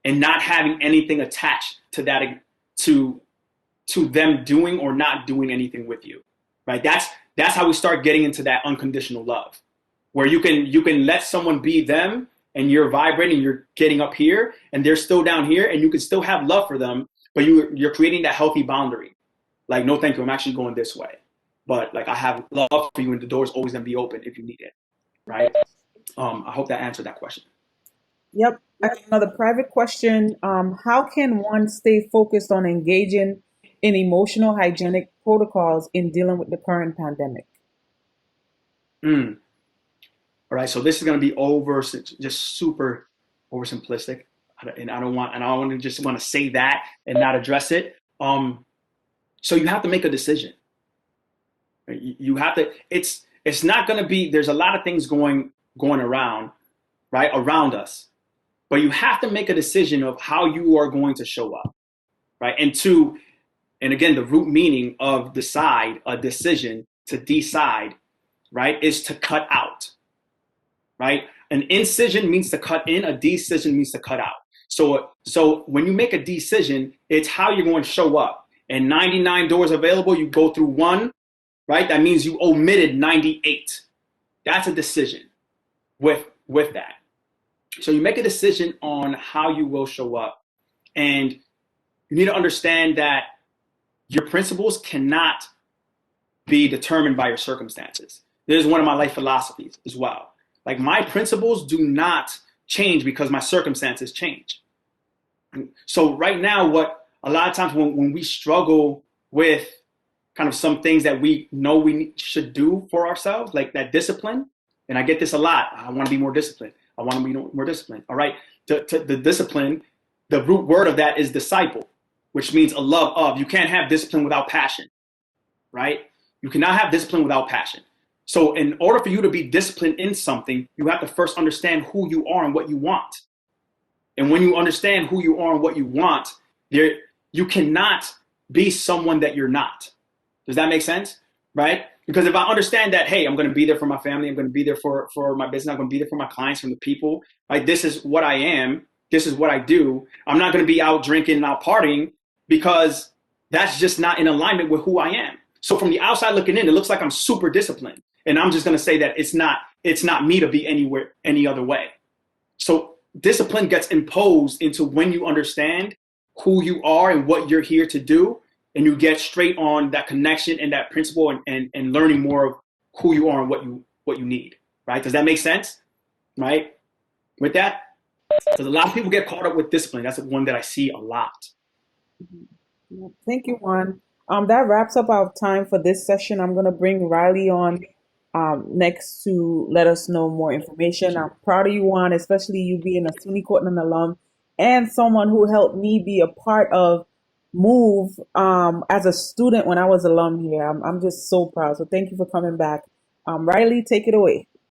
and not having anything attached to that, to them doing or not doing anything with you, right? That's how we start getting into that unconditional love, where you can let someone be them and you're vibrating, you're getting up here, and they're still down here, and you can still have love for them, but you're creating that healthy boundary. Like, no, thank you, I'm actually going this way. But like, I have love for you, and the door's always gonna be open if you need it, right? I hope that answered that question. Yep. Actually, another private question. How can one stay focused on engaging in emotional hygienic protocols in dealing with the current pandemic? All right, so this is going to be just super oversimplistic, and I don't want to just want to say that and not address it. So you have to make a decision. You have to. It's not going to be. There's a lot of things going around, right, around us, but you have to make a decision of how you are going to show up, right? And again, the root meaning of decide, a decision, to decide, right, is to cut out, right? An incision means to cut in, a decision means to cut out. So when you make a decision, it's how you're going to show up. And 99 doors available, you go through one, right? That means you omitted 98. That's a decision with that. So you make a decision on how you will show up. And you need to understand that your principles cannot be determined by your circumstances. This is one of my life philosophies as well. Like, my principles do not change because my circumstances change. So right now, what a lot of times when we struggle with kind of some things that we know we should do for ourselves, like that discipline, and I get this a lot. I want to be more disciplined. I want to be more disciplined. All right. The discipline, the root word of that is disciple, which means a love of. You can't have discipline without passion, right? You cannot have discipline without passion. So in order for you to be disciplined in something, you have to first understand who you are and what you want. And when you understand who you are and what you want, you cannot be someone that you're not. Does that make sense? Right? Because if I understand that, hey, I'm going to be there for my family, I'm going to be there for my business, I'm going to be there for my clients, from the people, right? This is what I am. This is what I do. I'm not going to be out drinking and out partying, because that's just not in alignment with who I am. So from the outside looking in, it looks like I'm super disciplined. And I'm just going to say that it's not me to be any other way. So discipline gets imposed into when you understand who you are and what you're here to do, and you get straight on that connection and that principle, and learning more of who you are and what you need, right? Does that make sense? Right? With that, because a lot of people get caught up with discipline. That's one that I see a lot. Thank you, Juan. That wraps up our time for this session. I'm going to bring Riley on next to let us know more information. I'm proud of you, Juan, especially you being a SUNY Cortland alum and someone who helped me be a part of Move as a student when I was alum here. I'm just so proud. So thank you for coming back. Riley, take it away.